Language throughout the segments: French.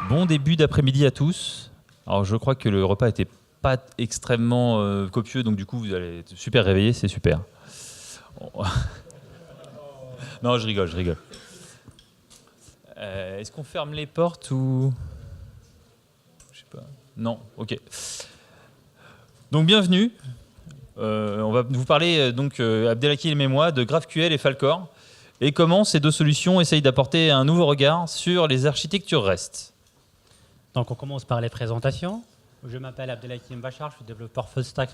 Bon début d'après-midi à tous. Alors je crois que le repas était pas extrêmement copieux, donc du coup vous allez être super réveillés, c'est super. Non, je rigole. Est-ce qu'on ferme les portes ou... Je sais pas. Non, ok. Donc bienvenue. On va vous parler, Abdelhakim et moi, de GraphQL et Falcor, et comment ces deux solutions essayent d'apporter un nouveau regard sur les architectures REST. Donc on commence par les présentations. Je m'appelle Abdelhakim Bachar, je suis développeur full stack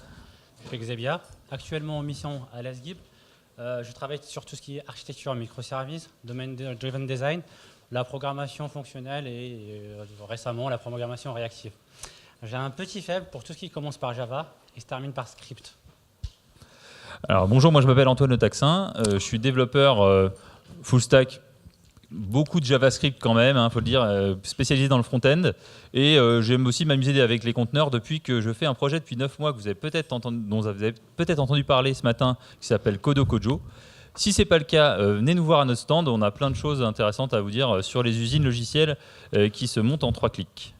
chez Xebia, actuellement en mission à l'ESGIB. Je travaille sur tout ce qui est architecture microservices, domain-driven design, la programmation fonctionnelle et récemment la programmation réactive. J'ai un petit faible pour tout ce qui commence par Java et se termine par script. Alors bonjour, moi je m'appelle Antoine Le Taxin, je suis développeur full stack, beaucoup de JavaScript quand même, faut le dire, spécialisé dans le front-end, et j'aime aussi m'amuser avec les conteneurs depuis que je fais un projet depuis 9 mois dont vous avez peut-être entendu parler ce matin, qui s'appelle CodoKojo. Si ce n'est pas le cas, venez nous voir à notre stand, on a plein de choses intéressantes à vous dire sur les usines logicielles qui se montent en 3 clics.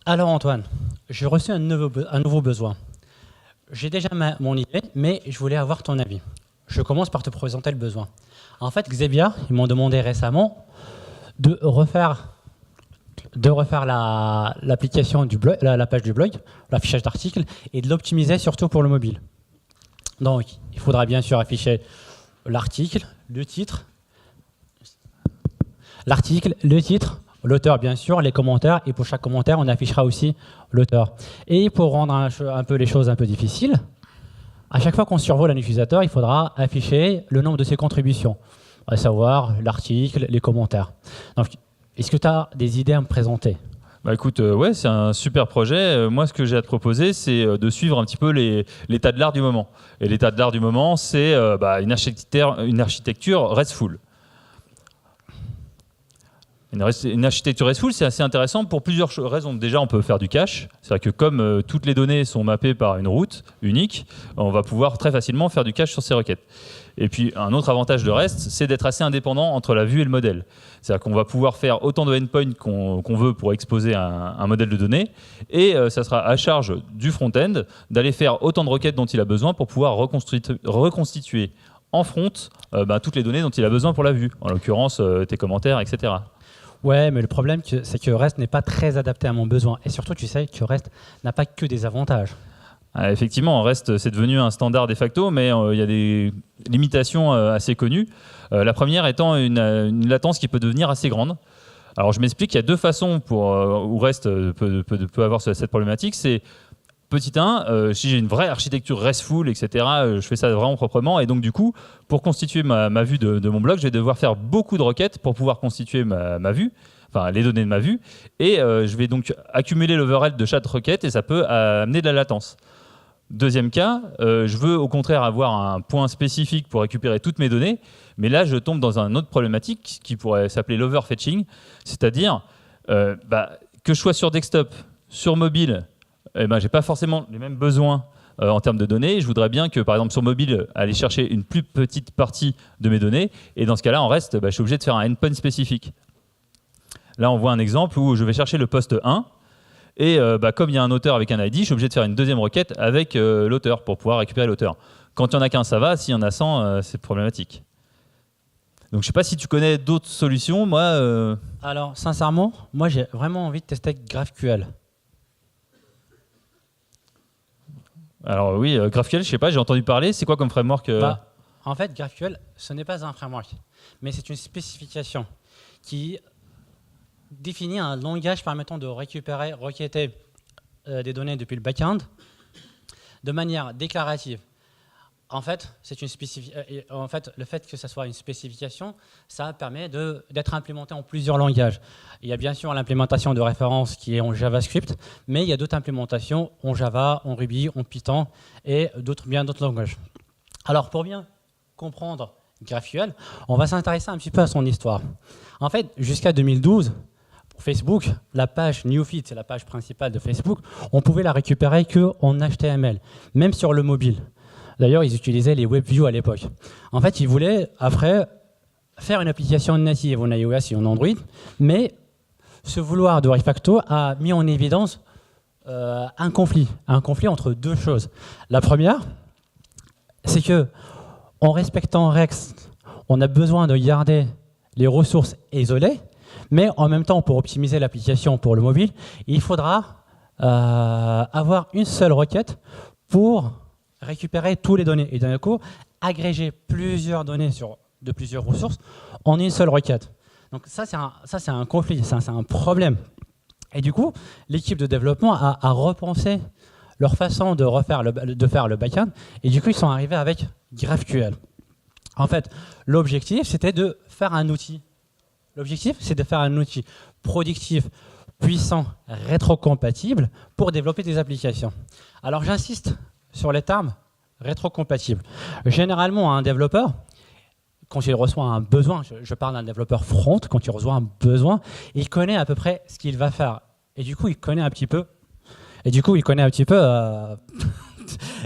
Alors Antoine, j'ai reçu un nouveau besoin. J'ai déjà mon idée, mais je voulais avoir ton avis. Je commence par te présenter le besoin. En fait, Xebia, ils m'ont demandé récemment de refaire l'application du blog, la page du blog, l'affichage d'articles, et de l'optimiser surtout pour le mobile. Donc, il faudra bien sûr afficher l'article, le titre, l'auteur bien sûr, les commentaires, et pour chaque commentaire, on affichera aussi l'auteur. Et pour rendre un peu les choses un peu difficiles, à chaque fois qu'on survole un utilisateur, il faudra afficher le nombre de ses contributions, à savoir l'article, les commentaires. Donc, est-ce que tu as des idées à me présenter ? Bah écoute, ouais, c'est un super projet. Moi, ce que j'ai à te proposer, c'est de suivre un petit peu l'état de l'art du moment. Et l'état de l'art du moment, c'est une architecture RESTful. Une architecture RESTful, c'est assez intéressant pour plusieurs raisons. Déjà, on peut faire du cache. C'est-à-dire que comme toutes les données sont mappées par une route unique, on va pouvoir très facilement faire du cache sur ces requêtes. Et puis, un autre avantage de REST, c'est d'être assez indépendant entre la vue et le modèle. C'est-à-dire qu'on va pouvoir faire autant de endpoints qu'on veut pour exposer un modèle de données. Et ça sera à charge du front-end d'aller faire autant de requêtes dont il a besoin pour pouvoir reconstituer en front toutes les données dont il a besoin pour la vue. En l'occurrence, tes commentaires, etc. Ouais, mais le problème, c'est que REST n'est pas très adapté à mon besoin. Et surtout, tu sais que REST n'a pas que des avantages. Effectivement, REST, c'est devenu un standard de facto, mais il y a des limitations assez connues. La première étant une latence qui peut devenir assez grande. Alors, je m'explique, il y a deux façons où REST peut avoir cette problématique. C'est petit 1, si j'ai une vraie architecture RESTful, etc., je fais ça vraiment proprement. Et donc, du coup, pour constituer ma vue de mon blog, je vais devoir faire beaucoup de requêtes pour pouvoir constituer ma vue, enfin les données de ma vue. Et je vais donc accumuler l'overhead de chaque requête et ça peut amener de la latence. Deuxième cas, je veux au contraire avoir un point spécifique pour récupérer toutes mes données. Mais là, je tombe dans une autre problématique qui pourrait s'appeler l'overfetching. C'est-à-dire que je sois sur desktop, sur mobile, je n'ai pas forcément les mêmes besoins en termes de données. Je voudrais bien que, par exemple, sur mobile, aller chercher une plus petite partie de mes données. Et dans ce cas-là, en REST, je suis obligé de faire un endpoint spécifique. Là, on voit un exemple où je vais chercher le poste 1. Et comme il y a un auteur avec un ID, je suis obligé de faire une deuxième requête avec l'auteur pour pouvoir récupérer l'auteur. Quand il n'y en a qu'un, ça va. S'il y en a 100, c'est problématique. Donc, je ne sais pas si tu connais d'autres solutions. Moi, Alors, sincèrement, moi, j'ai vraiment envie de tester GraphQL. Alors oui, GraphQL, je ne sais pas, j'ai entendu parler. C'est quoi comme framework En fait, GraphQL, ce n'est pas un framework, mais c'est une spécification qui définit un langage permettant de requêter des données depuis le back-end de manière déclarative. En fait, le fait que ce soit une spécification, ça permet d'être implémenté en plusieurs langages. Il y a bien sûr l'implémentation de référence qui est en JavaScript, mais il y a d'autres implémentations en Java, en Ruby, en Python et bien d'autres langages. Alors, pour bien comprendre GraphQL, on va s'intéresser un petit peu à son histoire. En fait, jusqu'à 2012, Facebook, la page Newsfeed, c'est la page principale de Facebook, on pouvait la récupérer qu'en HTML, même sur le mobile. D'ailleurs, ils utilisaient les WebView à l'époque. En fait, ils voulaient, après, faire une application native en iOS et en Android, mais ce vouloir de Refacto a mis en évidence un conflit entre deux choses. La première, c'est que en respectant Rex, on a besoin de garder les ressources isolées, mais en même temps, pour optimiser l'application pour le mobile, il faudra avoir une seule requête pour récupérer toutes les données et d'un coup, agréger plusieurs données de plusieurs ressources en une seule requête. Donc ça, c'est un conflit, c'est un problème. Et du coup, l'équipe de développement a repensé leur façon de faire le back-end, et du coup, ils sont arrivés avec GraphQL. En fait, l'objectif, c'était de faire un outil. L'objectif, c'est de faire un outil productif, puissant, rétrocompatible pour développer des applications. Alors, j'insiste sur les termes rétrocompatible. Généralement, un développeur, quand il reçoit un besoin, je parle d'un développeur front, quand il reçoit un besoin, il connaît à peu près ce qu'il va faire. Et du coup, il connaît un petit peu. Et du coup, il connaît un petit peu.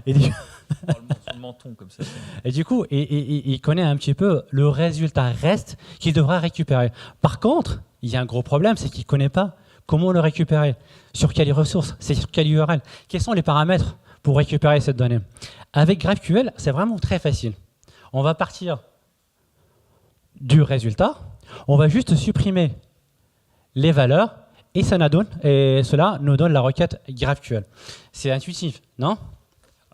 Le menton comme ça. Et du coup, il connaît un petit peu le résultat REST qu'il devra récupérer. Par contre, il y a un gros problème, c'est qu'il ne connaît pas comment le récupérer, sur quelles ressources, c'est sur quelle URL, quels sont les paramètres pour récupérer cette donnée. Avec GraphQL, c'est vraiment très facile. On va partir du résultat, on va juste supprimer les valeurs et cela nous donne la requête GraphQL. C'est intuitif, non ?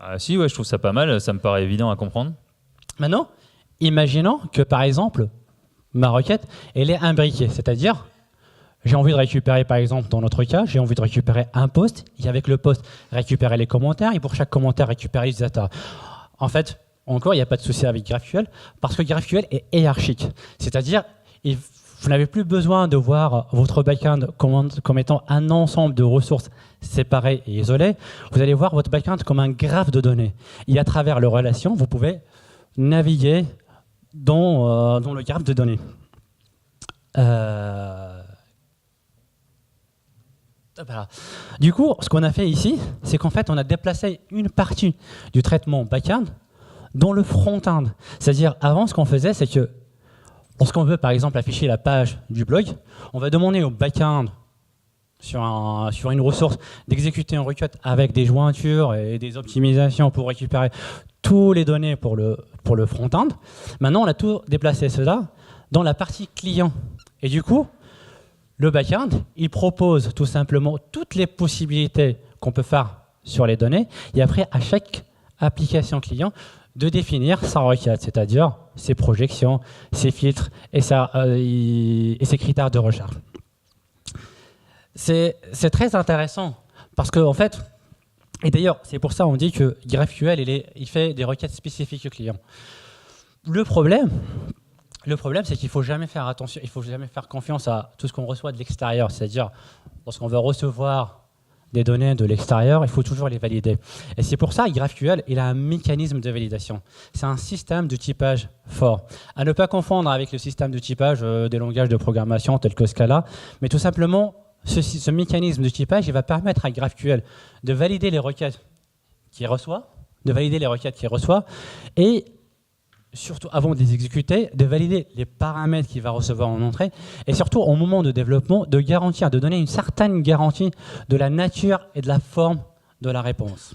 Ah si, ouais, je trouve ça pas mal, ça me paraît évident à comprendre. Maintenant, imaginons que par exemple, ma requête, elle est imbriquée, c'est-à-dire, j'ai envie de récupérer, par exemple, dans notre cas, j'ai envie de récupérer un post, et avec le post, récupérer les commentaires, et pour chaque commentaire, récupérer les data. En fait, encore, il n'y a pas de souci avec GraphQL, parce que GraphQL est hiérarchique, c'est-à-dire, vous n'avez plus besoin de voir votre backend comme étant un ensemble de ressources séparées et isolées. Vous allez voir votre backend comme un graphe de données. Et à travers les relations, vous pouvez naviguer dans le graphe de données. Voilà. Du coup, ce qu'on a fait ici, c'est qu'en fait, on a déplacé une partie du traitement backend dans le front-end. C'est-à-dire, avant, ce qu'on faisait, c'est que lorsqu'on veut, par exemple, afficher la page du blog, on va demander au back-end sur une ressource d'exécuter une requête avec des jointures et des optimisations pour récupérer toutes les données pour le front-end. Maintenant, on a tout déplacé cela dans la partie client. Et du coup, le back-end, il propose tout simplement toutes les possibilités qu'on peut faire sur les données. Et après, à chaque application client, de définir sa requête, c'est-à-dire ses projections, ses filtres et ses critères de recherche. C'est très intéressant parce que, en fait, et d'ailleurs, c'est pour ça qu'on dit que GraphQL, il fait des requêtes spécifiques au client. Le problème, c'est qu'il ne faut jamais faire attention, il faut jamais faire confiance à tout ce qu'on reçoit de l'extérieur, c'est-à-dire lorsqu'on va recevoir des données de l'extérieur, il faut toujours les valider. Et c'est pour ça que GraphQL, il a un mécanisme de validation. C'est un système de typage fort. À ne pas confondre avec le système de typage des langages de programmation tels que Scala, mais tout simplement, ce mécanisme de typage, il va permettre à GraphQL de valider les requêtes qu'il reçoit, et surtout avant de les exécuter, de valider les paramètres qu'il va recevoir en entrée, et surtout au moment de développement, de donner une certaine garantie de la nature et de la forme de la réponse.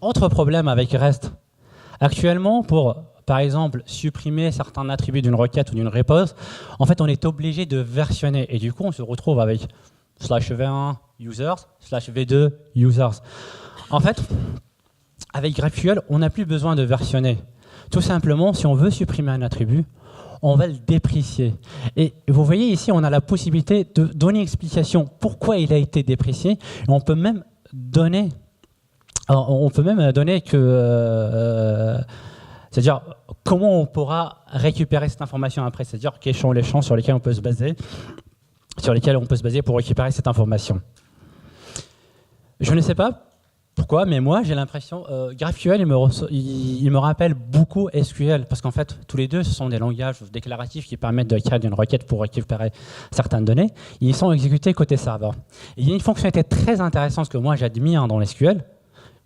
Autre problème avec REST. Actuellement, pour, par exemple, supprimer certains attributs d'une requête ou d'une réponse, en fait, on est obligé de versionner, et du coup, on se retrouve avec /v1 users, /v2 users. En fait, avec GraphQL, on n'a plus besoin de versionner. Tout simplement, si on veut supprimer un attribut, on va le déprécier. Et vous voyez ici, on a la possibilité de donner une explication pourquoi il a été déprécié. Et on peut même donner c'est-à-dire comment on pourra récupérer cette information après, c'est-à-dire quels sont les champs sur lesquels on peut se baser, pour récupérer cette information. Je ne sais pas pourquoi, mais moi j'ai l'impression, GraphQL il me rappelle beaucoup SQL, parce qu'en fait tous les deux ce sont des langages déclaratifs qui permettent de créer une requête pour récupérer certaines données. Ils sont exécutés côté serveur. Et il y a une fonctionnalité très intéressante que moi j'admire dans SQL,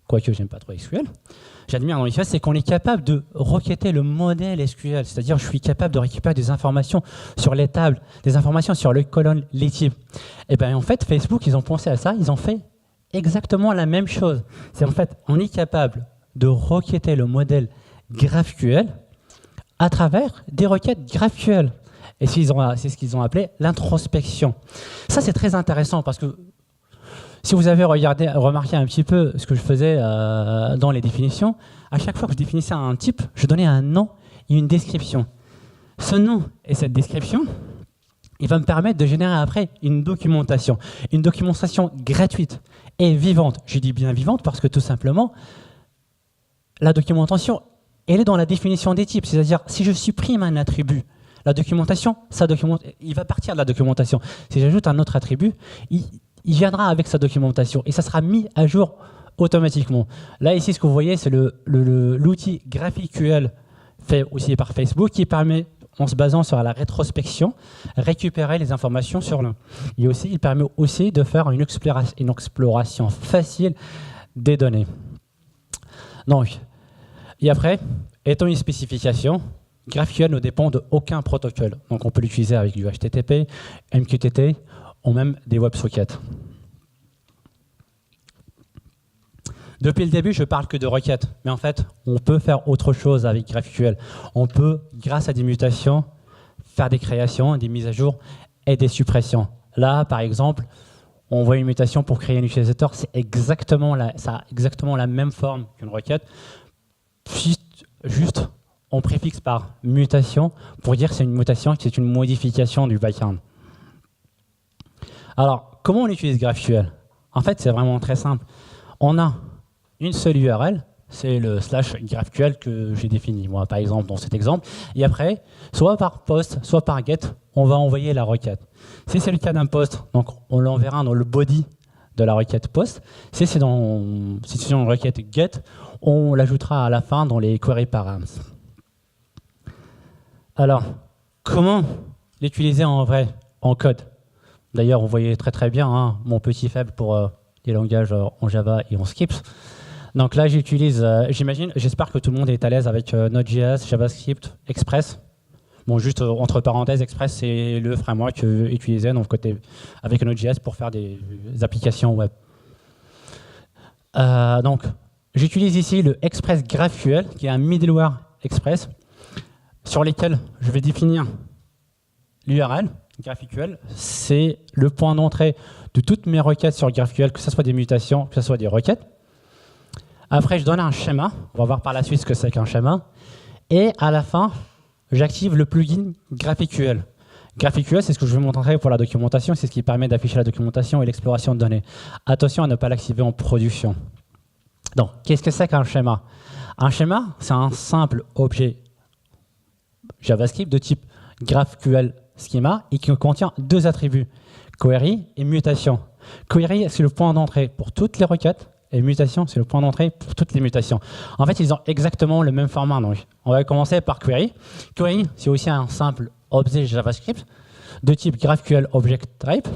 quoique j'aime pas trop SQL, j'admire dans SQL, c'est qu'on est capable de requêter le modèle SQL, c'est-à-dire je suis capable de récupérer des informations sur les tables, des informations sur les colonnes, les types. Et bien en fait Facebook ils ont pensé à ça, ils ont fait exactement la même chose. C'est en fait, on est capable de requêter le modèle GraphQL à travers des requêtes GraphQL. Et c'est ce qu'ils ont appelé l'introspection. Ça, c'est très intéressant parce que si vous avez remarqué un petit peu ce que je faisais dans les définitions, à chaque fois que je définissais un type, je donnais un nom et une description. Ce nom et cette description, il va me permettre de générer après une documentation gratuite et vivante. Je dis bien vivante parce que tout simplement, la documentation, elle est dans la définition des types. C'est-à-dire, si je supprime un attribut, la documentation, il va partir de la documentation. Si j'ajoute un autre attribut, il viendra avec sa documentation et ça sera mis à jour automatiquement. Là, ici, ce que vous voyez, c'est l'outil GraphQL fait aussi par Facebook qui permet, en se basant sur la rétrospection, récupérer les informations sur le. Et aussi, il permet aussi de faire une exploration facile des données. Donc, et après, étant une spécification, GraphQL ne dépend d'aucun protocole. Donc, on peut l'utiliser avec du HTTP, MQTT ou même des WebSockets. Depuis le début, je parle que de requêtes, mais en fait, on peut faire autre chose avec GraphQL. On peut, grâce à des mutations, faire des créations, des mises à jour et des suppressions. Là, par exemple, on voit une mutation pour créer un utilisateur, ça a exactement la même forme qu'une requête, juste on préfixe par mutation pour dire que c'est une mutation, que c'est une modification du backend. Alors, comment on utilise GraphQL? En fait, c'est vraiment très simple. On a une seule URL, c'est le /GraphQL que j'ai défini, moi, par exemple, dans cet exemple. Et après, soit par post, soit par get, on va envoyer la requête. Si c'est le cas d'un post, donc on l'enverra dans le body de la requête post. Si c'est une requête get, on l'ajoutera à la fin dans les query params. Alors, comment l'utiliser en vrai, en code? D'ailleurs, vous voyez très bien mon petit faible pour les langages en Java et en script. Donc là, j'espère que tout le monde est à l'aise avec Node.js, JavaScript, Express. Bon, juste entre parenthèses, Express, c'est le framework utilisé donc, avec Node.js pour faire des applications web. Donc, j'utilise ici le Express GraphQL, qui est un middleware Express, sur lesquels je vais définir l'URL. GraphQL, c'est le point d'entrée de toutes mes requêtes sur GraphQL, que ce soit des mutations, que ce soit des requêtes. Après, je donne un schéma. On va voir par la suite ce que c'est qu'un schéma. Et à la fin, j'active le plugin GraphQL. GraphQL, c'est ce que je vais vous montrer pour la documentation. C'est ce qui permet d'afficher la documentation et l'exploration de données. Attention à ne pas l'activer en production. Donc, qu'est-ce que c'est qu'un schéma? Un schéma, c'est un simple objet JavaScript de type GraphQL schema et qui contient deux attributs, query et mutation. Query, c'est le point d'entrée pour toutes les requêtes. Et mutation, c'est le point d'entrée pour toutes les mutations. En fait, ils ont exactement le même format. Donc, on va commencer par query. Query, c'est aussi un simple objet JavaScript de type GraphQL Object Type.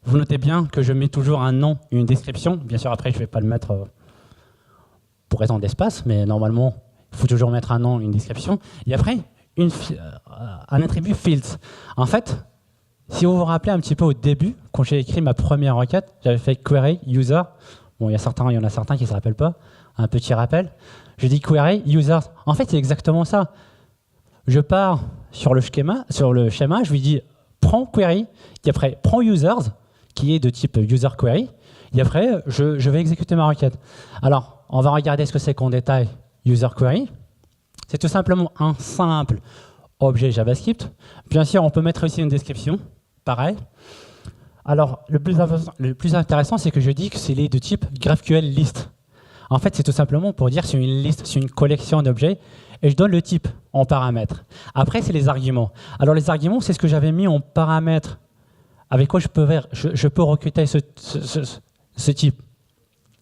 Vous notez bien que je mets toujours un nom et une description. Bien sûr, après, je ne vais pas le mettre pour raison d'espace, mais normalement, il faut toujours mettre un nom et une description. Et après, un attribut fields. En fait, si vous vous rappelez un petit peu au début, quand j'ai écrit ma première requête, j'avais fait query user. Bon, il y en a certains qui ne se rappellent pas. Un petit rappel. Je dis query user. En fait, c'est exactement ça. Je pars sur le schéma, je lui dis prends query, et après prends users, qui est de type user query, et après je vais exécuter ma requête. Alors, on va regarder ce que c'est qu'en détail user query. C'est tout simplement un simple objet JavaScript. Bien sûr, on peut mettre aussi une description. Pareil. Alors, le plus intéressant, c'est que je dis que c'est de type GraphQL list. En fait, c'est tout simplement pour dire que c'est une liste, c'est une collection d'objets, et je donne le type en paramètre. Après, c'est les arguments. Alors, les arguments, c'est ce que j'avais mis en paramètre, avec quoi je peux recruter ce type.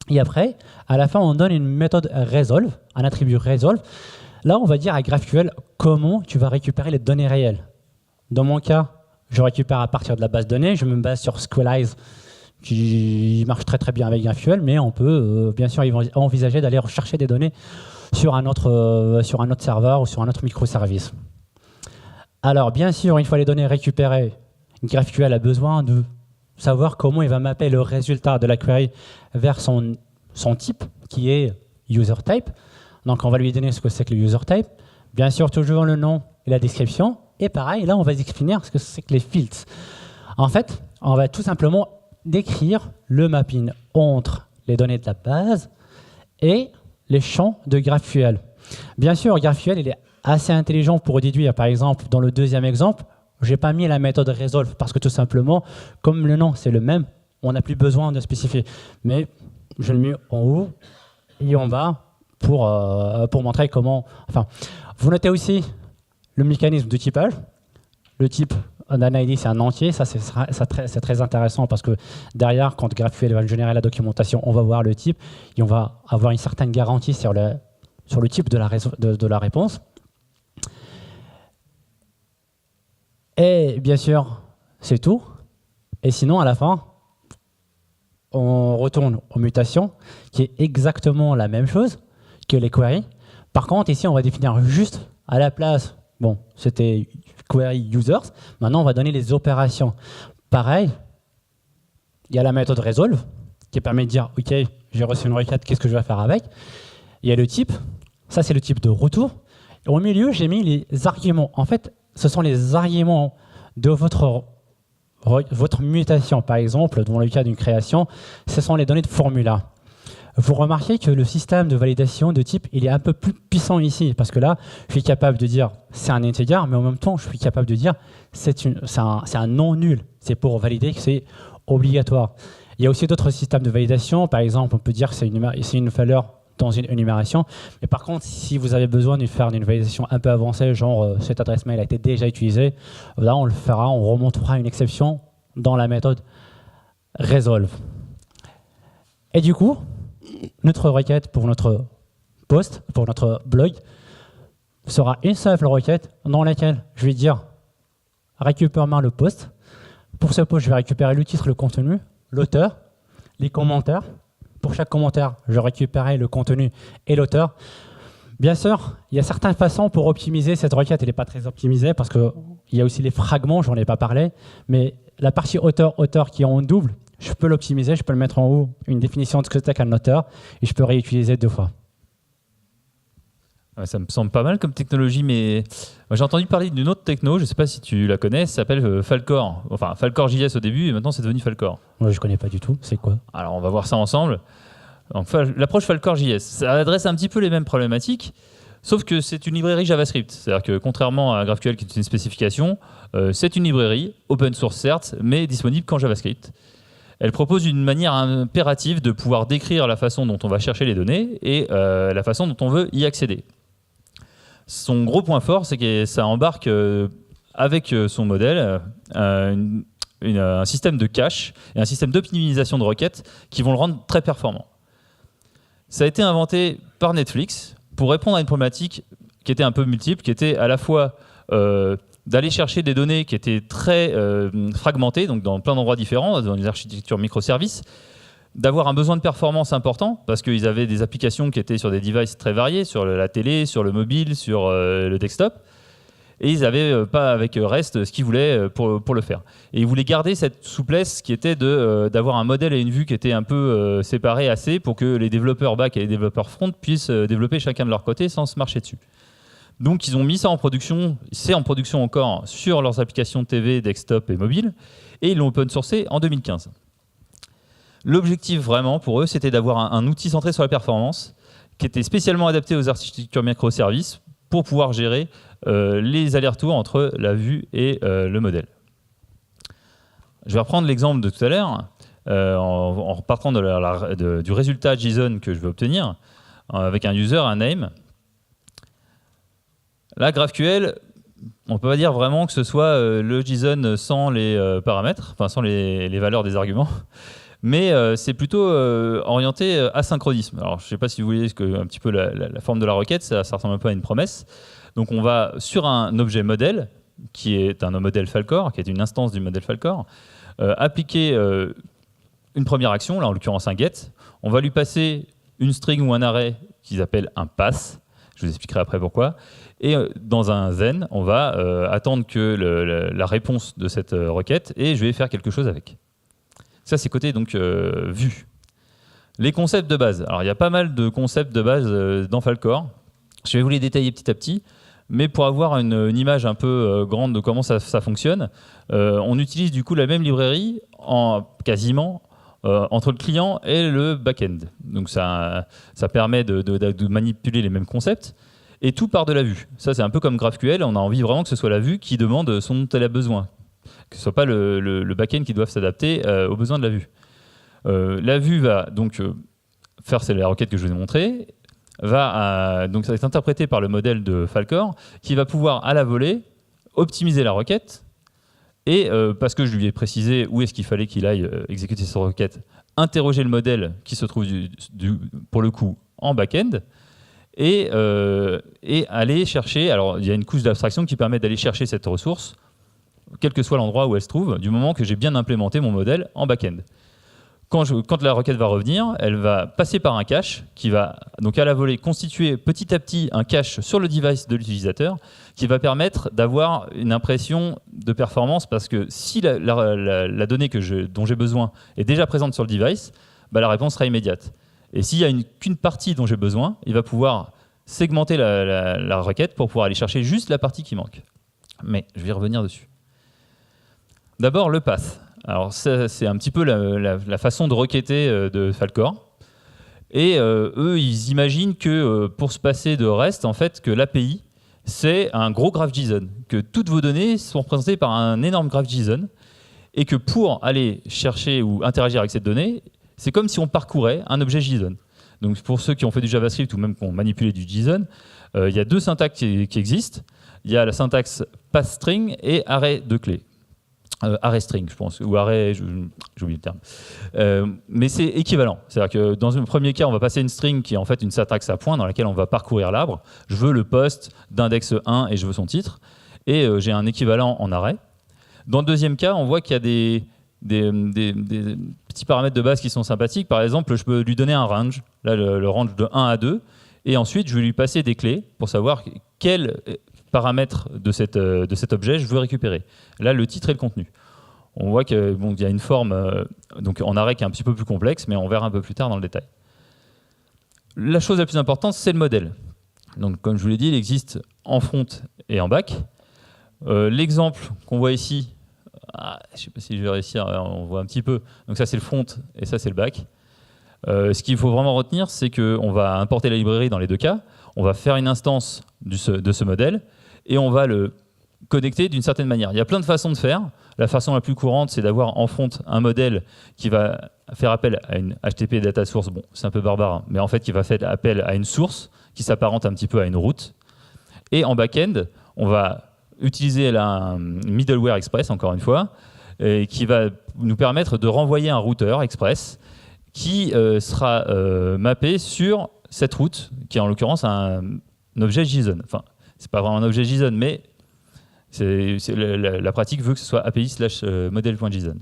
Et après, à la fin, on donne une méthode resolve, un attribut resolve. Là, on va dire à GraphQL comment tu vas récupérer les données réelles. Dans mon cas, je récupère à partir de la base de données, je me base sur Squelize, qui marche très très bien avec GraphQL, mais on peut bien sûr envisager d'aller rechercher des données sur un autre serveur ou sur un autre microservice. Alors, bien sûr, une fois les données récupérées, GraphQL a besoin de savoir comment il va mapper le résultat de la query vers son type, qui est userType. Donc, on va lui donner ce que c'est que le userType. Bien sûr, toujours le nom et la description. Et pareil, là, on va définir ce que c'est que les fields. En fait, on va tout simplement décrire le mapping entre les données de la base et les champs de GraphQL. Bien sûr, GraphQL, il est assez intelligent pour déduire. Par exemple, dans le deuxième exemple, je n'ai pas mis la méthode resolve parce que tout simplement, comme le nom c'est le même, on n'a plus besoin de spécifier. Mais je l'ai mis en haut et en bas pour montrer comment... Enfin, vous notez aussi le mécanisme de typage. Le type d'un ID, c'est un entier. Ça, c'est très intéressant parce que derrière, quand GraphQL va générer la documentation, on va voir le type et on va avoir une certaine garantie sur le type de la réponse. Et bien sûr, c'est tout. Et sinon, à la fin, on retourne aux mutations, qui est exactement la même chose que les queries. Par contre, ici, on va définir juste à la place, bon, c'était query users. Maintenant, on va donner les opérations. Pareil, il y a la méthode resolve, qui permet de dire, OK, j'ai reçu une requête, qu'est-ce que je vais faire avec? Il y a le type, ça c'est le type de retour. Et au milieu, j'ai mis les arguments. En fait, ce sont les arguments de votre mutation. Par exemple, dans le cas d'une création, ce sont les données de formula. Vous remarquez que le système de validation de type, il est un peu plus puissant ici, parce que là, je suis capable de dire c'est un integer, mais en même temps, je suis capable de dire c'est un non nul. C'est pour valider que c'est obligatoire. Il y a aussi d'autres systèmes de validation. Par exemple, on peut dire que c'est une valeur dans une énumération. Mais par contre, si vous avez besoin de faire une validation un peu avancée, genre cette adresse mail a été déjà utilisée, là on le fera, on remontera une exception dans la méthode resolve. Et du coup, notre requête pour notre post, pour notre blog, sera une seule requête dans laquelle je vais dire récupère-moi le post. Pour ce post, je vais récupérer le titre, le contenu, l'auteur, les commentaires. Pour chaque commentaire, je récupérerai le contenu et l'auteur. Bien sûr, il y a certaines façons pour optimiser cette requête. Elle n'est pas très optimisée parce qu'il y a aussi les fragments, j'en ai pas parlé. Mais la partie auteur qui est en double, je peux l'optimiser, je peux le mettre en haut, une définition de ce que c'est qu'un auteur, et je peux réutiliser 2 fois. Ouais, ça me semble pas mal comme technologie, mais moi, j'ai entendu parler d'une autre techno, je ne sais pas si tu la connais, ça s'appelle Falcor. Enfin, Falcor JS au début, et maintenant c'est devenu Falcor. Moi, je ne connais pas du tout, c'est quoi? Alors, on va voir ça ensemble. Donc, l'approche Falcor JS, ça adresse un petit peu les mêmes problématiques, sauf que c'est une librairie JavaScript. C'est-à-dire que contrairement à GraphQL qui est une spécification, c'est une librairie, open source certes, mais disponible qu'en JavaScript. Elle propose une manière impérative de pouvoir décrire la façon dont on va chercher les données et la façon dont on veut y accéder. Son gros point fort, c'est que ça embarque avec son modèle un système de cache et un système d'optimisation de requêtes qui vont le rendre très performant. Ça a été inventé par Netflix pour répondre à une problématique qui était un peu multiple, qui était à la fois d'aller chercher des données qui étaient très fragmentées, donc dans plein d'endroits différents, dans les architectures microservices, d'avoir un besoin de performance important, parce qu'ils avaient des applications qui étaient sur des devices très variés, sur la télé, sur le mobile, sur le desktop, et ils n'avaient pas avec REST ce qu'ils voulaient pour le faire. Et ils voulaient garder cette souplesse qui était d'avoir un modèle et une vue qui étaient un peu séparés assez pour que les développeurs back et les développeurs front puissent développer chacun de leur côté sans se marcher dessus. Donc ils ont mis ça en production, c'est en production encore sur leurs applications TV, desktop et mobile, et ils l'ont open sourcé en 2015. L'objectif vraiment pour eux, c'était d'avoir un outil centré sur la performance qui était spécialement adapté aux architectures microservices pour pouvoir gérer les allers-retours entre la vue et le modèle. Je vais reprendre l'exemple de tout à l'heure en repartant du résultat JSON que je veux obtenir avec un user, un name. Là, GraphQL, on ne peut pas dire vraiment que ce soit le JSON sans les paramètres, enfin sans les valeurs des arguments. mais c'est plutôt orienté asynchronisme. Alors, je ne sais pas si vous voyez un petit peu la forme de la requête, ça ressemble un peu à une promesse. Donc, on va sur un objet modèle, qui est un modèle Falcor, qui est une instance du modèle Falcor, appliquer une première action, là en l'occurrence un get. On va lui passer une string ou un array qu'ils appellent un pass. Je vous expliquerai après pourquoi. Et dans un then, on va attendre que la réponse de cette requête et je vais faire quelque chose avec. Ça, c'est côté donc vue. Les concepts de base. Alors, il y a pas mal de concepts de base dans Falcor. Je vais vous les détailler petit à petit. Mais pour avoir une image un peu grande de comment ça fonctionne, on utilise du coup la même librairie quasiment entre le client et le back-end. Donc ça permet de manipuler les mêmes concepts. Et tout part de la vue. Ça, c'est un peu comme GraphQL. On a envie vraiment que ce soit la vue qui demande ce dont elle a besoin. Que ce ne soit pas le back-end qui doive s'adapter aux besoins de la vue. La vue va donc faire la requête que je vous ai montrée. Donc ça va être interprété par le modèle de Falcor qui va pouvoir à la volée optimiser la requête et parce que je lui ai précisé où est-ce qu'il fallait qu'il aille exécuter cette requête, interroger le modèle qui se trouve pour le coup en back-end et aller chercher. Alors il y a une couche d'abstraction qui permet d'aller chercher cette ressource quel que soit l'endroit où elle se trouve du moment que j'ai bien implémenté mon modèle en back-end. Quand la requête va revenir, elle va passer par un cache qui va, donc à la volée, constituer petit à petit un cache sur le device de l'utilisateur qui va permettre d'avoir une impression de performance parce que si la donnée dont j'ai besoin est déjà présente sur le device, bah, la réponse sera immédiate. Et s'il y a qu'une partie dont j'ai besoin, il va pouvoir segmenter la requête pour pouvoir aller chercher juste la partie qui manque. Mais je vais y revenir dessus. D'abord, le path. Alors c'est un petit peu la façon de requêter de Falcor. Et eux, ils imaginent que pour se passer de REST, en fait, que l'API, c'est un gros graph JSON, que toutes vos données sont représentées par un énorme graph JSON, et que pour aller chercher ou interagir avec cette donnée, c'est comme si on parcourait un objet JSON. Donc pour ceux qui ont fait du JavaScript ou même qui ont manipulé du JSON, il y a deux syntaxes qui existent. Il y a la syntaxe pathString et array de clés. Array string, je pense, ou array, j'ai oublié le terme. Mais c'est équivalent. C'est-à-dire que dans le premier cas, on va passer une string qui est en fait une syntaxe à points dans laquelle on va parcourir l'arbre. Je veux le post d'index 1 et je veux son titre. Et j'ai un équivalent en array. Dans le deuxième cas, on voit qu'il y a des petits paramètres de base qui sont sympathiques. Par exemple, je peux lui donner un range, là le range de 1 à 2. Et ensuite, je vais lui passer des clés pour savoir quel paramètres de cet objet je veux récupérer. Là, le titre et le contenu. On voit qu'il y a une forme donc en array qui est un petit peu plus complexe, mais on verra un peu plus tard dans le détail. La chose la plus importante, c'est le modèle. Donc, comme je vous l'ai dit, il existe en front et en back. L'exemple qu'on voit ici, je ne sais pas si je vais réussir, on voit un petit peu. Donc ça, c'est le front et ça, c'est le back. Ce qu'il faut vraiment retenir, c'est qu'on va importer la librairie dans les deux cas. On va faire une instance de ce modèle et on va le connecter d'une certaine manière. Il y a plein de façons de faire. La façon la plus courante, c'est d'avoir en front un modèle qui va faire appel à une HTTP data source. Bon, c'est un peu barbare, hein, mais en fait, qui va faire appel à une source qui s'apparente un petit peu à une route. Et en back-end, on va utiliser un middleware express, encore une fois, et qui va nous permettre de renvoyer un routeur express qui sera mappé sur cette route, qui est en l'occurrence un objet JSON. Enfin, c'est pas vraiment un objet JSON, mais la pratique veut que ce soit API/model.json.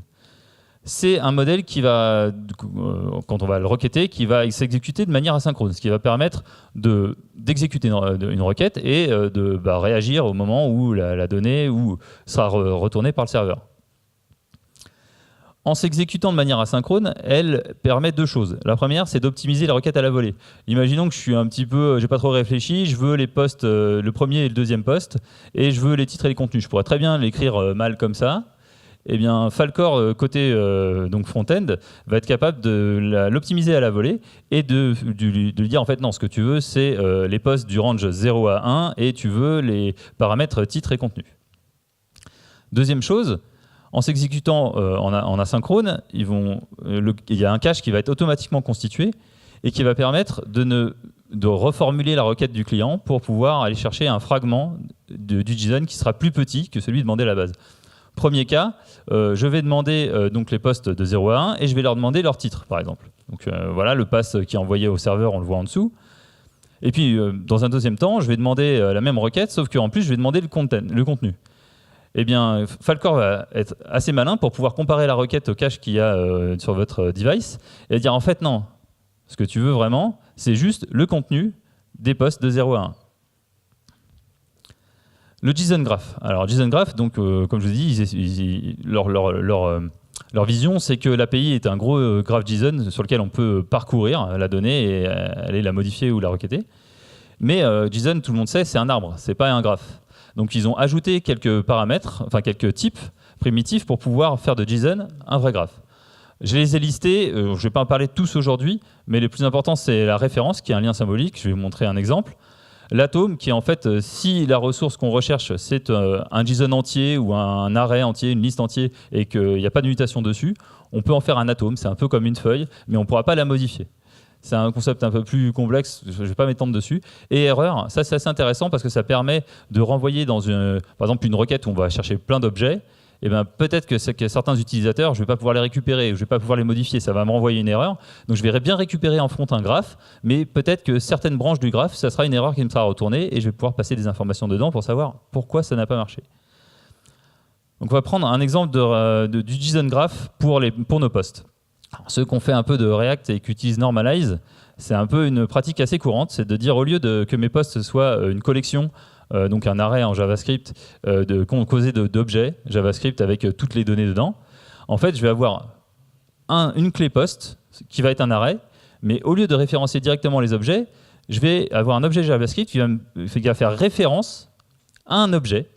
C'est un modèle qui va, quand on va le requêter, qui va s'exécuter de manière asynchrone, ce qui va permettre d'exécuter une requête et de réagir au moment où la donnée sera retournée par le serveur. En s'exécutant de manière asynchrone, elle permet deux choses. La première, c'est d'optimiser la requête à la volée. Imaginons que je suis un petit peu, j'ai pas trop réfléchi, je veux les posts, le premier et le deuxième post, et je veux les titres et les contenus. Je pourrais très bien l'écrire mal comme ça. Eh bien, Falcor, côté donc front-end, va être capable de l'optimiser à la volée et de lui dire, en fait, non, ce que tu veux, c'est les posts du range 0 à 1 et tu veux les paramètres titres et contenus. Deuxième chose, en s'exécutant en asynchrone, il y a un cache qui va être automatiquement constitué et qui va permettre de reformuler la requête du client pour pouvoir aller chercher un fragment du JSON qui sera plus petit que celui demandé à la base. Premier cas, je vais demander donc les postes de 0 à 1 et je vais leur demander leur titre, par exemple. Donc voilà, le pass qui est envoyé au serveur, on le voit en dessous. Et puis, dans un deuxième temps, je vais demander la même requête, sauf qu'en plus, je vais demander le contenu. Eh bien, Falcor va être assez malin pour pouvoir comparer la requête au cache qu'il y a sur votre device et dire en fait non, ce que tu veux vraiment, c'est juste le contenu des postes de 0 à 1. Le JSON Graph. Alors JSON Graph, donc, comme je vous dis, leur vision, c'est que l'API est un gros graph JSON sur lequel on peut parcourir la donnée et aller la modifier ou la requêter. Mais JSON, tout le monde sait, c'est un arbre, c'est pas un graphe. Donc ils ont ajouté quelques paramètres, enfin quelques types primitifs pour pouvoir faire de JSON un vrai graphe. Je les ai listés, je ne vais pas en parler de tous aujourd'hui, mais les plus importants, c'est la référence, qui est un lien symbolique. Je vais vous montrer un exemple. L'atome, qui est en fait, si la ressource qu'on recherche, c'est un JSON entier ou un array entier, une liste entière, et qu'il n'y a pas de mutation dessus, on peut en faire un atome. C'est un peu comme une feuille, mais on ne pourra pas la modifier. C'est un concept un peu plus complexe, je ne vais pas m'étendre dessus. Et erreur, ça c'est assez intéressant parce que ça permet de renvoyer dans par exemple une requête où on va chercher plein d'objets. Et ben, peut-être que certains utilisateurs, je ne vais pas pouvoir les récupérer, je ne vais pas pouvoir les modifier, ça va me renvoyer une erreur. Donc je vais bien récupérer en front un graphe, mais peut-être que certaines branches du graphe, ça sera une erreur qui me sera retournée et je vais pouvoir passer des informations dedans pour savoir pourquoi ça n'a pas marché. Donc on va prendre un exemple du JSON Graph pour nos posts. Alors, ceux qui ont fait un peu de React et qui utilisent Normalize, c'est un peu une pratique assez courante, c'est de dire au lieu que mes posts soient une collection, donc un array en JavaScript composé d'objets JavaScript avec toutes les données dedans, en fait je vais avoir une clé post qui va être un array, mais au lieu de référencer directement les objets, je vais avoir un objet JavaScript qui va faire référence à un objet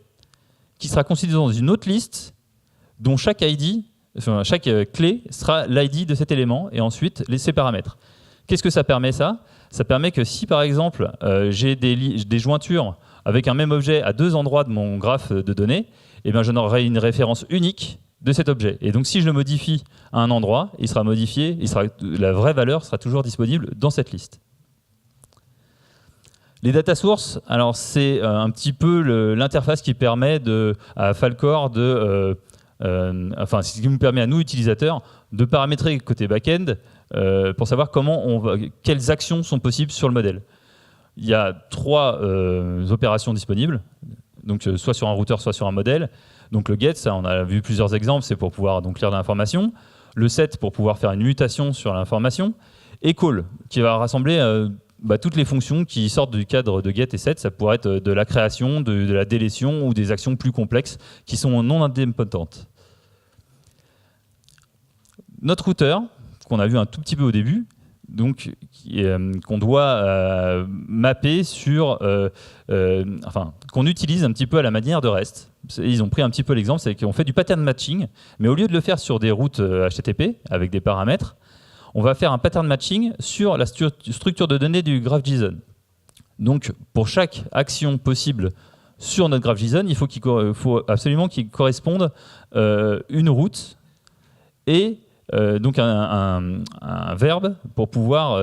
qui sera considéré dans une autre liste dont chaque clé sera l'ID de cet élément et ensuite ses paramètres. Qu'est-ce que ça permet ça ? Ça permet que si par exemple j'ai des jointures avec un même objet à deux endroits de mon graphe de données, eh bien, j'en aurai une référence unique de cet objet. Et donc si je le modifie à un endroit, il sera modifié, la vraie valeur sera toujours disponible dans cette liste. Les data sources, alors c'est un petit peu l'interface qui permet à Falcor ce qui nous permet à nous, utilisateurs, de paramétrer côté back-end pour savoir quelles actions sont possibles sur le modèle. Il y a 3 opérations disponibles, donc soit sur un routeur, soit sur un modèle. Donc le get, ça on a vu plusieurs exemples, c'est pour pouvoir donc lire de l'information. Le set pour pouvoir faire une mutation sur l'information. Et call, qui va rassembler toutes les fonctions qui sortent du cadre de get et set. Ça pourrait être de la création, de la délétion ou des actions plus complexes qui sont non indépendantes. Notre routeur, qu'on a vu un tout petit peu au début, donc qu'on doit mapper qu'on utilise un petit peu à la manière de REST. Ils ont pris un petit peu l'exemple, c'est qu'on fait du pattern matching, mais au lieu de le faire sur des routes HTTP avec des paramètres, on va faire un pattern matching sur la structure de données du graph JSON. Donc pour chaque action possible sur notre graph JSON, il faut absolument qu'il corresponde une route et donc un verbe pour pouvoir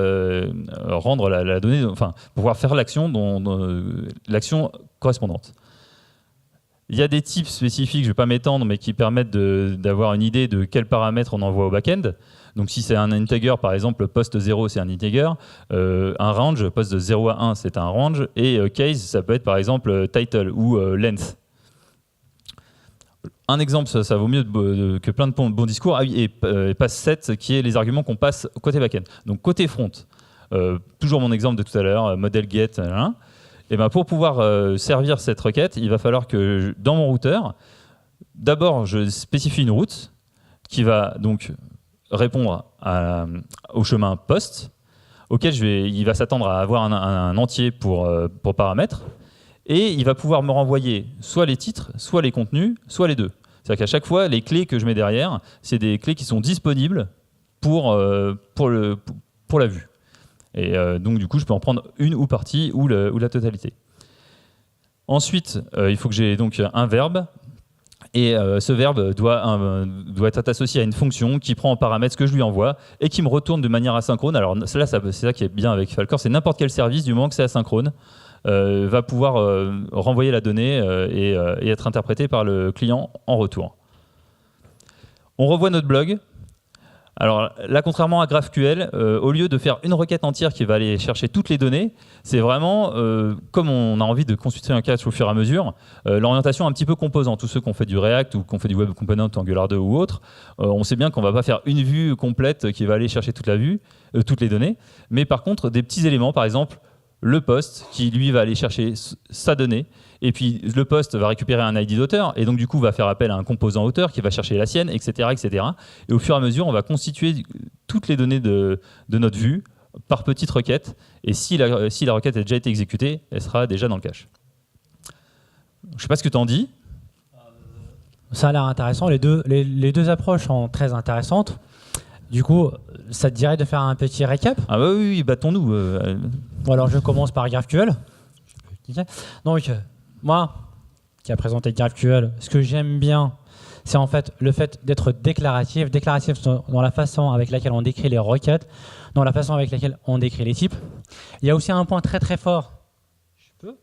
rendre la donnée, pour pouvoir faire l'action l'action correspondante. Il y a des types spécifiques, je ne vais pas m'étendre, mais qui permettent d'avoir une idée de quels paramètres on envoie au back-end. Donc si c'est un integer, par exemple, post 0, c'est un integer. Un range, post de 0 à 1, c'est un range. Et case, ça peut être par exemple title ou length. Un exemple, ça vaut mieux que plein de bons discours. Ah oui, et pass set, qui est les arguments qu'on passe côté back-end. Donc côté front, toujours mon exemple de tout à l'heure, model get, et ben pour pouvoir servir cette requête, il va falloir que dans mon routeur, d'abord je spécifie une route qui va donc répondre au chemin post, auquel il va s'attendre à avoir un entier pour paramètre, et il va pouvoir me renvoyer soit les titres, soit les contenus, soit les deux. C'est-à-dire qu'à chaque fois, les clés que je mets derrière, c'est des clés qui sont disponibles pour la vue. Et donc du coup, je peux en prendre une ou partie ou la totalité. Ensuite, il faut que j'ai donc un verbe. Et ce verbe doit être associé à une fonction qui prend en paramètre ce que je lui envoie et qui me retourne de manière asynchrone. Alors c'est ça qui est bien avec Falcor, c'est n'importe quel service, du moment que c'est asynchrone, va pouvoir renvoyer la donnée et être interprété par le client en retour. On revoit notre blog. Alors là, contrairement à GraphQL, au lieu de faire une requête entière qui va aller chercher toutes les données, c'est vraiment, comme on a envie de construire un cache au fur et à mesure, l'orientation un petit peu composant. Tous ceux qui ont fait du React ou qui ont fait du Web Component, Angular 2 ou autre, on sait bien qu'on ne va pas faire une vue complète qui va aller chercher toute toutes les données, mais par contre des petits éléments, par exemple le post qui lui va aller chercher sa donnée, et puis le post va récupérer un ID d'auteur, et donc du coup va faire appel à un composant auteur qui va chercher la sienne, etc., etc. Et au fur et à mesure, on va constituer toutes les données de notre vue par petites requêtes, et si la requête a déjà été exécutée, elle sera déjà dans le cache. Je ne sais pas ce que tu en dis. Ça a l'air intéressant, les deux approches sont très intéressantes. Du coup, ça te dirait de faire un petit récap? Ah bah oui, battons-nous. Bon, alors je commence par GraphQL. Donc, moi, qui a présenté GraphQL, ce que j'aime bien, c'est en fait le fait d'être déclaratif. Déclaratif dans la façon avec laquelle on décrit les requêtes, dans la façon avec laquelle on décrit les types. Il y a aussi un point très très fort. Je peux?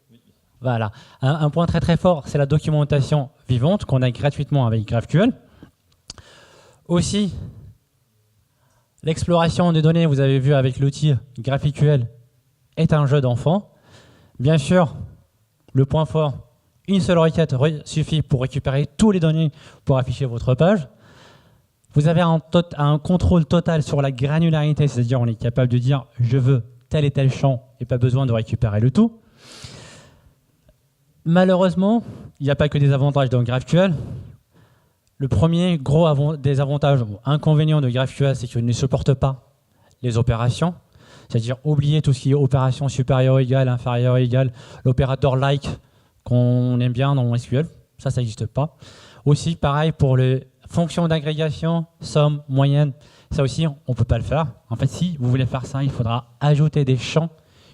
Voilà. Un point très très fort, c'est la documentation vivante qu'on a gratuitement avec GraphQL. Aussi, l'exploration des données, vous avez vu avec l'outil GraphQL, est un jeu d'enfant. Bien sûr, le point fort, une seule requête suffit pour récupérer toutes les données pour afficher votre page. Vous avez un contrôle total sur la granularité, c'est-à-dire on est capable de dire je veux tel et tel champ et pas besoin de récupérer le tout. Malheureusement, il n'y a pas que des avantages dans GraphQL. Le premier gros des avantages ou inconvénients de GraphQL, c'est qu'il ne supporte pas les opérations, c'est-à-dire oublier tout ce qui est opération supérieure égale, inférieure égale, l'opérateur like qu'on aime bien dans SQL, ça n'existe pas. Aussi, pareil pour les fonctions d'agrégation, somme, moyenne, ça aussi, on ne peut pas le faire. En fait, si vous voulez faire ça, il faudra ajouter des champs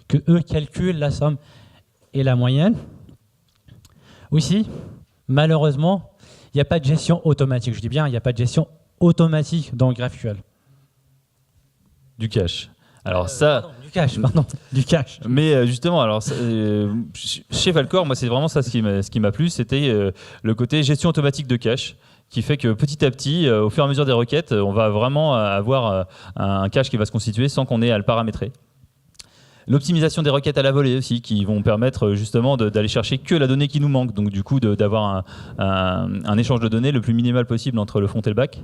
que eux calculent la somme et la moyenne. Aussi, malheureusement, il n'y a pas de gestion automatique. Je dis bien, il n'y a pas de gestion automatique dans GraphQL. Du cache. Alors du cache. Mais justement, alors chez Falcor, moi c'est vraiment ça ce qui m'a plu, c'était le côté gestion automatique de cache, qui fait que petit à petit, au fur et à mesure des requêtes, on va vraiment avoir un cache qui va se constituer sans qu'on ait à le paramétrer. L'optimisation des requêtes à la volée aussi, qui vont permettre justement d'aller chercher que la donnée qui nous manque, donc du coup d'avoir un échange de données le plus minimal possible entre le front et le back.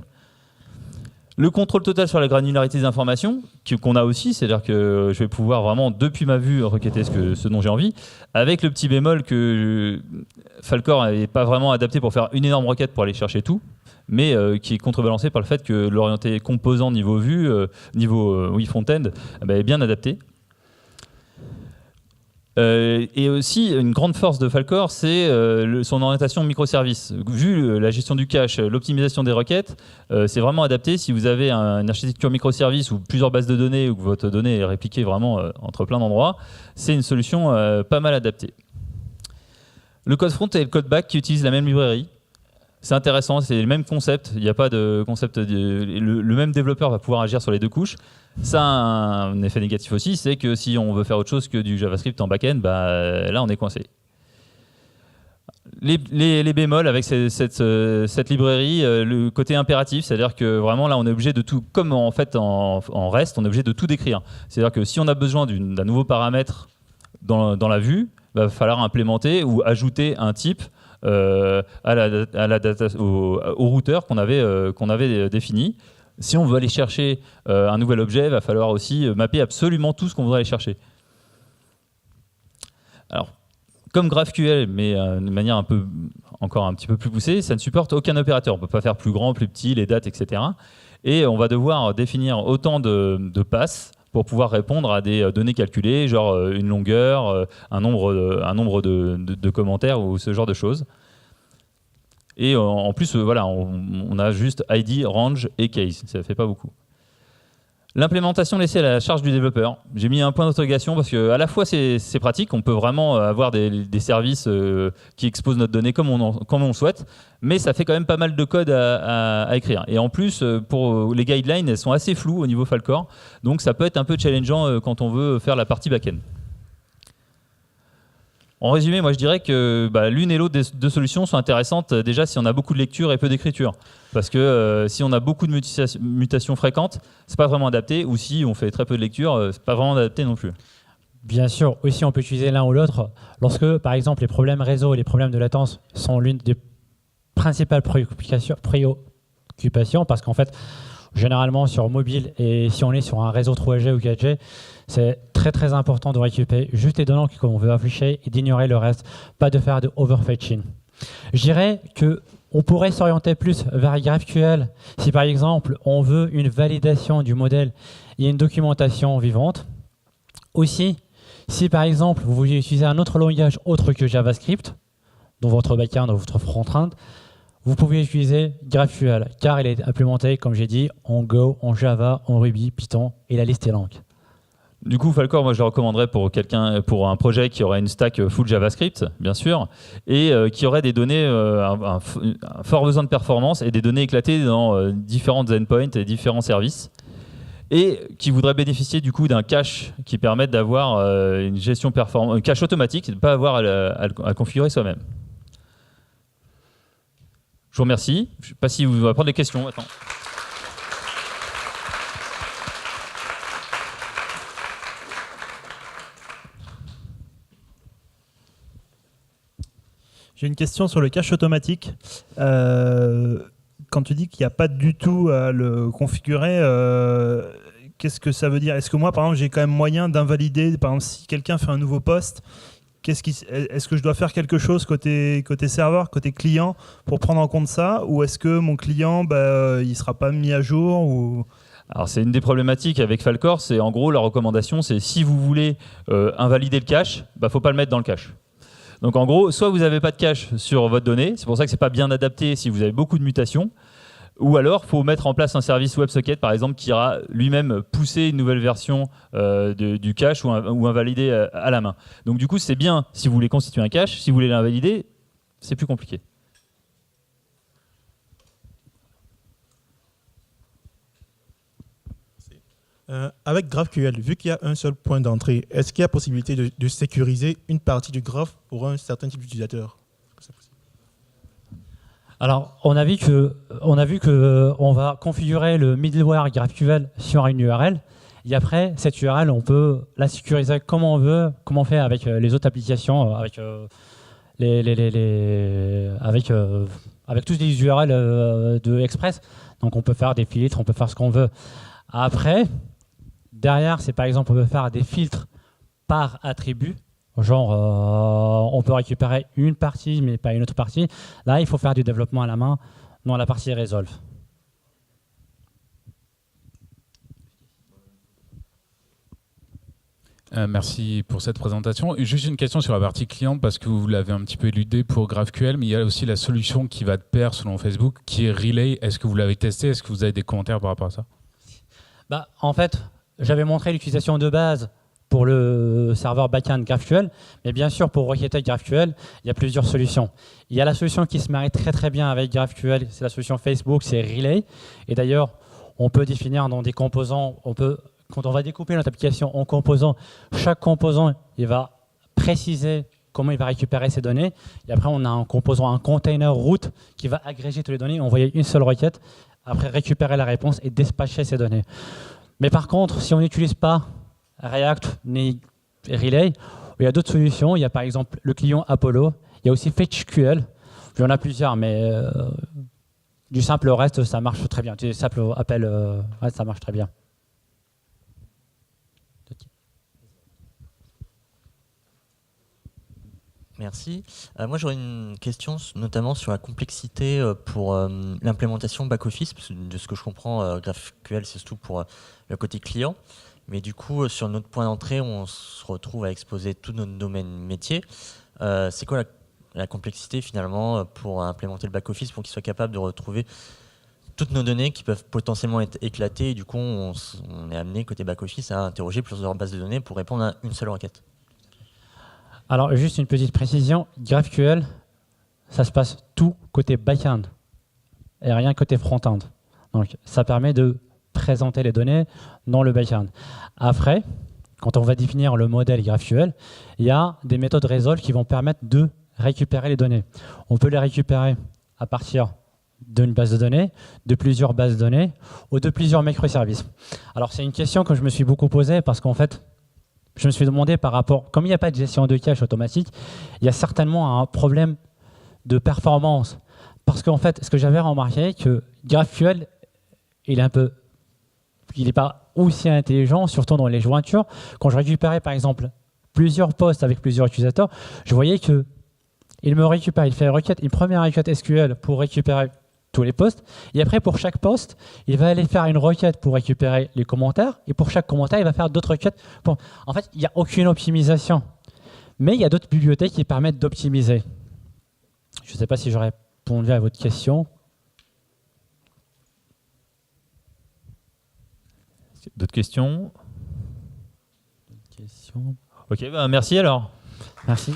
Le contrôle total sur la granularité des informations, qu'on a aussi, c'est-à-dire que je vais pouvoir vraiment, depuis ma vue, requêter ce dont j'ai envie, avec le petit bémol que Falcor n'est pas vraiment adapté pour faire une énorme requête pour aller chercher tout, mais qui est contrebalancé par le fait que l'orienté composant niveau vue, front-end, est bien adapté. Et aussi, une grande force de Falcor, c'est son orientation microservice. Vu la gestion du cache, l'optimisation des requêtes, c'est vraiment adapté. Si vous avez une architecture microservice ou plusieurs bases de données, ou que votre donnée est répliquée vraiment entre plein d'endroits, c'est une solution pas mal adaptée. Le code front et le code back qui utilisent la même librairie. C'est intéressant, c'est le même concept. Il n'y a pas de concept. Le même développeur va pouvoir agir sur les deux couches. Ça a un effet négatif aussi, c'est que si on veut faire autre chose que du JavaScript en back-end, là on est coincé. Les bémols avec cette librairie, le côté impératif, c'est-à-dire que vraiment là on est obligé de tout, comme en fait en REST, on est obligé de tout décrire. C'est-à-dire que si on a besoin d'un nouveau paramètre dans la vue, il va falloir implémenter ou ajouter un type au routeur qu'on avait défini. Si on veut aller chercher un nouvel objet, il va falloir aussi mapper absolument tout ce qu'on voudrait aller chercher. Alors, comme GraphQL, mais de manière encore un petit peu plus poussée, ça ne supporte aucun opérateur. On ne peut pas faire plus grand, plus petit, les dates, etc. Et on va devoir définir autant de passes pour pouvoir répondre à des données calculées, genre une longueur, un nombre de commentaires ou ce genre de choses. Et en plus, voilà, on a juste ID, range et case. Ça ne fait pas beaucoup. L'implémentation laissée à la charge du développeur. J'ai mis un point d'interrogation parce qu'à la fois c'est pratique, on peut vraiment avoir des services qui exposent notre donnée comme on le souhaite, mais ça fait quand même pas mal de code à écrire. Et en plus, pour les guidelines, elles sont assez floues au niveau Falcor, donc ça peut être un peu challengeant quand on veut faire la partie back-end. En résumé, moi je dirais que l'une et l'autre des deux solutions sont intéressantes déjà si on a beaucoup de lecture et peu d'écriture. Parce que si on a beaucoup de mutations fréquentes, c'est pas vraiment adapté, ou si on fait très peu de lecture, c'est pas vraiment adapté non plus. Bien sûr, aussi on peut utiliser l'un ou l'autre. Lorsque, par exemple, les problèmes réseau et les problèmes de latence sont l'une des principales préoccupations parce qu'en fait, généralement sur mobile, et si on est sur un réseau 3G ou 4G, c'est très très important de récupérer juste les données qu'on veut afficher et d'ignorer le reste, pas de faire de overfetching. Je dirais qu'on pourrait s'orienter plus vers GraphQL si par exemple on veut une validation du modèle et une documentation vivante. Aussi, si par exemple vous voulez utiliser un autre langage autre que JavaScript, dans votre backend, dans votre front-end, vous pouvez utiliser GraphQL, car il est implémenté, comme j'ai dit, en Go, en Java, en Ruby, Python, et la liste est longue. Du coup, Falcor, moi je le recommanderais pour un projet qui aurait une stack full JavaScript, bien sûr, et qui aurait des données, un fort besoin de performance et des données éclatées dans différentes endpoints et différents services, et qui voudrait bénéficier du coup d'un cache qui permette d'avoir une gestion performante, un cache automatique, et de ne pas avoir à configurer soi-même. Je vous remercie. Je ne sais pas si vous allez prendre des questions. Attends. J'ai une question sur le cache automatique. Quand tu dis qu'il n'y a pas du tout à le configurer, qu'est-ce que ça veut dire? Est-ce que moi, par exemple, j'ai quand même moyen d'invalider, par exemple, si quelqu'un fait un nouveau post, est-ce que je dois faire quelque chose côté serveur, côté client, pour prendre en compte ça? Ou est-ce que mon client, il ne sera pas mis à jour ou... Alors c'est une des problématiques avec Falcor, c'est en gros la recommandation, c'est si vous voulez invalider le cache, faut pas le mettre dans le cache. Donc en gros, soit vous n'avez pas de cache sur votre donnée, c'est pour ça que c'est pas bien adapté si vous avez beaucoup de mutations, ou alors il faut mettre en place un service WebSocket par exemple qui ira lui-même pousser une nouvelle version du cache ou invalider à la main. Donc du coup c'est bien si vous voulez constituer un cache, si vous voulez l'invalider, c'est plus compliqué. Avec GraphQL, vu qu'il y a un seul point d'entrée, est-ce qu'il y a possibilité de sécuriser une partie du graphe pour un certain type d'utilisateur? Alors, on a vu que on va configurer le middleware GraphQL sur une URL. Et après, cette URL, on peut la sécuriser comme on veut, comme on fait avec les autres applications, avec tous les URL de Express. Donc, on peut faire des filtres, on peut faire ce qu'on veut. Après, derrière, c'est par exemple, on peut faire des filtres par attribut. Genre, on peut récupérer une partie, mais pas une autre partie. Là, il faut faire du développement à la main dans la partie Resolve. Merci pour cette présentation. Juste une question sur la partie client, parce que vous l'avez un petit peu éludé pour GraphQL, mais il y a aussi la solution qui va de pair selon Facebook, qui est Relay. Est-ce que vous l'avez testé? Est-ce que vous avez des commentaires par rapport à ça? En fait, j'avais montré l'utilisation de base pour le serveur backend GraphQL, mais bien sûr, pour requêter GraphQL, il y a plusieurs solutions. Il y a la solution qui se marie très très bien avec GraphQL, c'est la solution Facebook, c'est Relay. Et d'ailleurs, on peut définir dans des composants, quand on va découper notre application en composants, chaque composant, il va préciser comment il va récupérer ces données. Et après, on a un composant, un container route qui va agréger toutes les données, envoyer une seule requête, après récupérer la réponse et dispatcher ces données. Mais par contre, si on n'utilise pas React ni Relay, il y a d'autres solutions. Il y a par exemple le client Apollo. Il y a aussi FetchQL. Il y en a plusieurs, mais du simple reste, ça marche très bien. Du simple appel reste, ça marche très bien. Merci. Moi, j'aurais une question notamment sur la complexité pour l'implémentation back-office. De ce que je comprends, GraphQL, c'est surtout pour le côté client. Mais du coup, sur notre point d'entrée, on se retrouve à exposer tout notre domaine métier. C'est quoi la complexité finalement pour implémenter le back-office pour qu'il soit capable de retrouver toutes nos données qui peuvent potentiellement être éclatées? Et du coup, on est amené côté back-office à interroger plusieurs bases de données pour répondre à une seule requête. Alors, juste une petite précision, GraphQL, ça se passe tout côté back-end et rien côté front-end. Donc, ça permet de présenter les données dans le back-end. Après, quand on va définir le modèle GraphQL, il y a des méthodes Resolve qui vont permettre de récupérer les données. On peut les récupérer à partir d'une base de données, de plusieurs bases de données ou de plusieurs microservices. Alors c'est une question que je me suis beaucoup posée parce qu'en fait, je me suis demandé par rapport, comme il n'y a pas de gestion de cache automatique, il y a certainement un problème de performance. Parce qu'en fait, ce que j'avais remarqué, que GraphQL, il n'est pas aussi intelligent, surtout dans les jointures. Quand je récupérais par exemple plusieurs posts avec plusieurs utilisateurs, je voyais que il fait une première requête SQL pour récupérer tous les posts, et après pour chaque post, il va aller faire une requête pour récupérer les commentaires, et pour chaque commentaire, il va faire d'autres requêtes. En fait, il n'y a aucune optimisation. Mais il y a d'autres bibliothèques qui permettent d'optimiser. Je ne sais pas si j'aurais répondu à votre question. D'autres questions? Ok, merci alors. Merci.